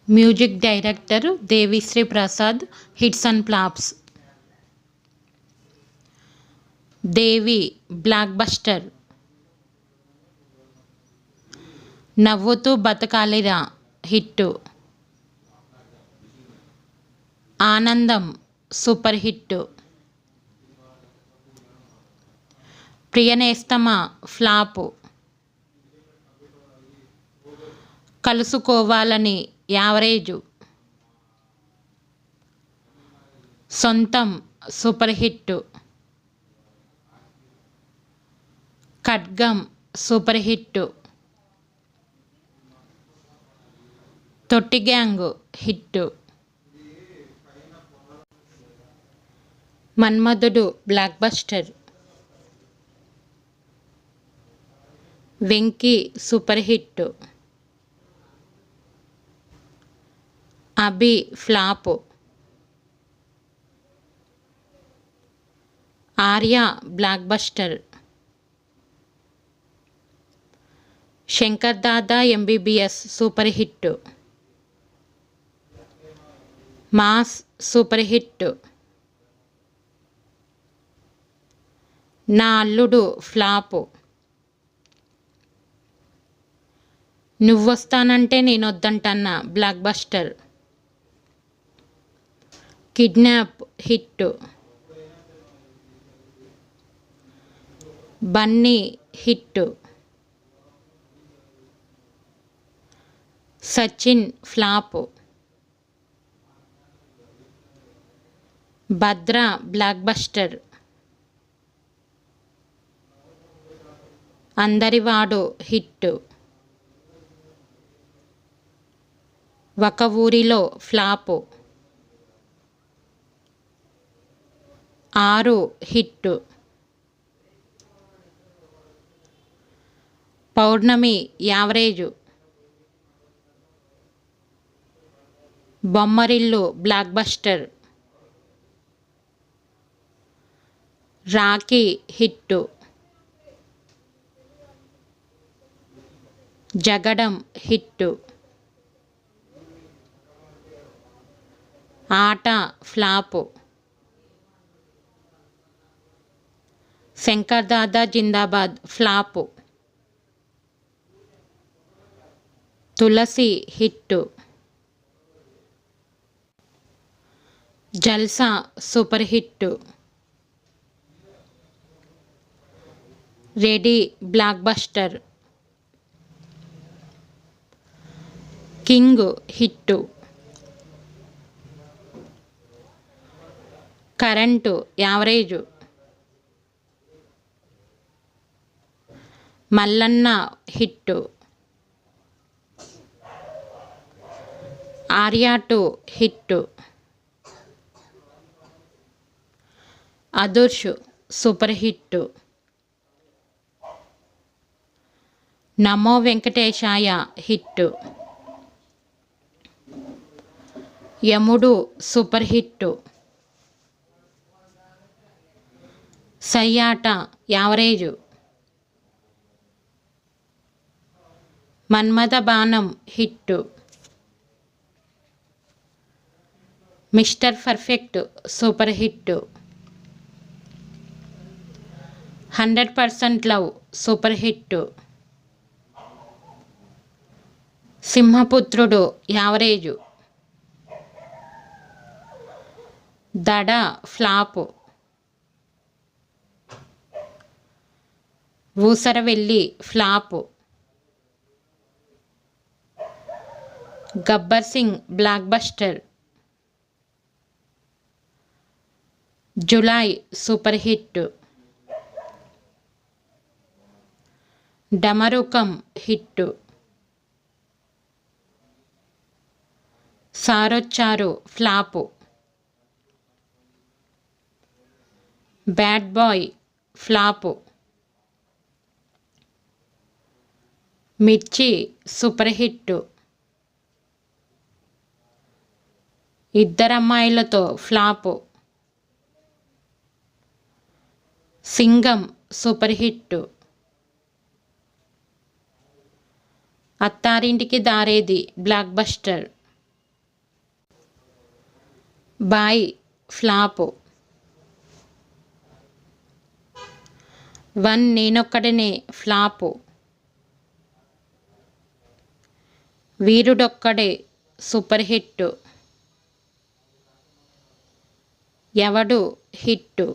Music director Devi Sri Prasad. Hits and flops. Devi blockbuster. Navvuthu Bathakalira hit. Anandam super hit. Priyanesthama flop. Kalusukovalani average. Sontham super hit. Khadgam super hit. Thotti gang hit. Manmadhudu blockbuster. Venky super hit. Abhi flop. Arya blockbuster. Shankar Dada MBBS super hit. Mass super hit. Naa Alludu flop. Nuvvostanante Nenoddantana blockbuster. Kidnap hit. Bunny hit. Sachin flop. Bhadra blockbuster. Andarivaadu hit. Oka Oorilo flop. 6 hit. Pournami average. Bommarillu blockbuster. Rakhi hit. Jagadam hit. Aata flop. Shankar Dada Zindabad flop. Tulasi hit. Jalsa super hit. Ready blockbuster. King hit. Current average. Mallanna hit. Arya 2 hit. Adhurs super hit. Namo Venkatesaya hit. Yamudu super hit. Sayyata average. Manmatha Banam hit. Mr perfect super hit. 100% love super hit. Simhaputrudu average. Dhada flop. Oosaravelli flop. Gabbar Singh blockbuster. Julayi super hit. Damarukam hit. సారొచ్చారు flop. Bad boy flop. Mirchi super hit. Iddarammayilatho flop. Singam super hit. Attarintiki Daredi blockbuster. Boy flop. One Nenokkadine flop. Veerudokkade super hit. Evadu hit.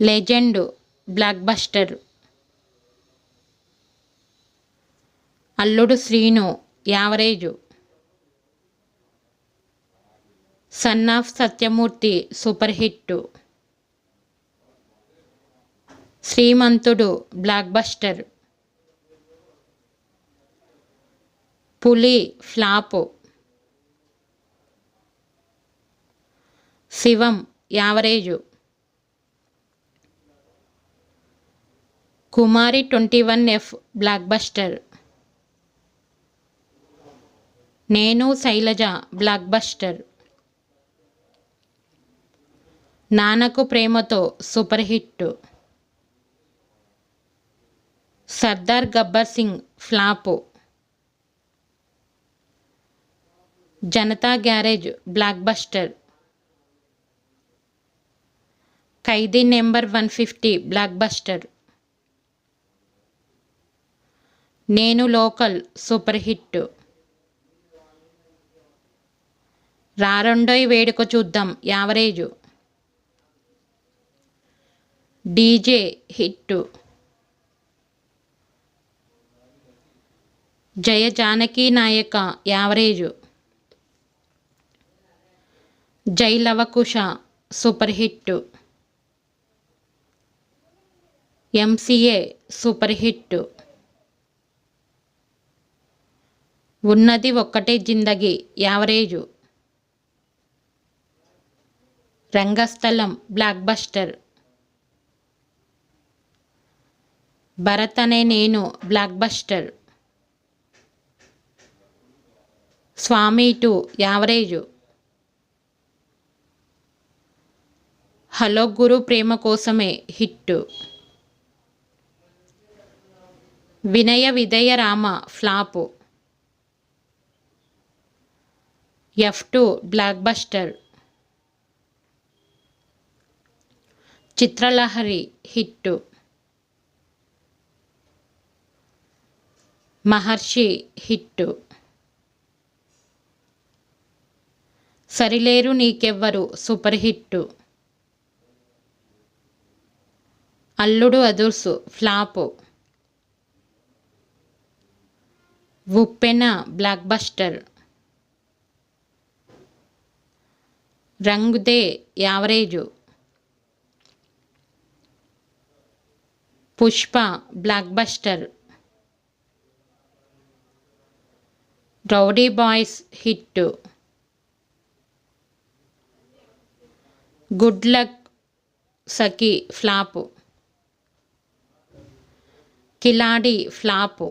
Legend blockbuster. Alludu Seenu average. Son of Satyamurthy super hit. Srimanthudu blockbuster. Puli flop. Shivam average. Kumari 21F blockbuster. Nenu Sailaja blockbuster. Nannaku Prematho super hit. Sardaar Gabbar Singh flop. Janatha garage blockbuster. Khaidi number 150 blockbuster. నేను local super hit. Rarandoi Veduka Chuddam average. DJ hit. Jaya Janaki Nayaka average. Jai Lavakusa super hit. MCA super hit. Unnadi Okkate Zindagi average. Rangasthalam blockbuster. Bharat Ane Nenu blockbuster. Swamy 2 average. Hello Guru Prema Kosame hit. Vinaya Vidheya Rama flop. F2 blockbuster. Chitralahari hit. Maharshi hit. Sarileru Neekevvaru super hit. Alludu Adhurs flop. Uppena blockbuster. Rang De average. Pushpa blockbuster. Rowdy boys hit. Good luck Sakhi flop. Khiladi flop.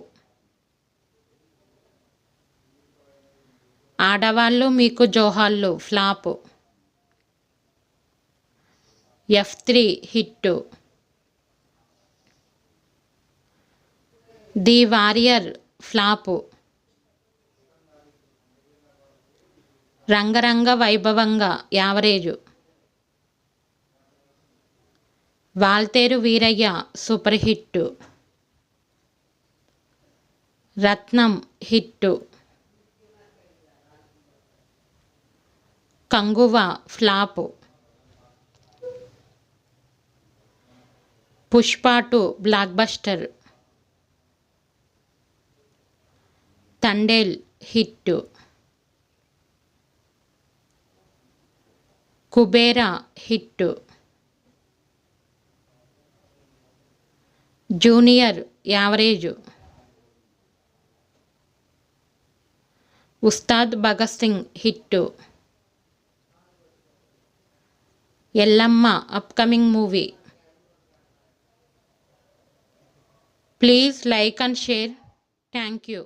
Aadavallu Meeku Johaarlu flop. F3 hit. The warrior flop. Ranga Ranga Vaibhavanga average. Waltair Veerayya super hit. Ratnam hit. Kanguva flop. Pushpa 2 blockbuster. Thandel hit. Kubera hit. Junior average. Ustaad Bhagat Singh hit. Yellamma upcoming movie. Please like and share. Thank you.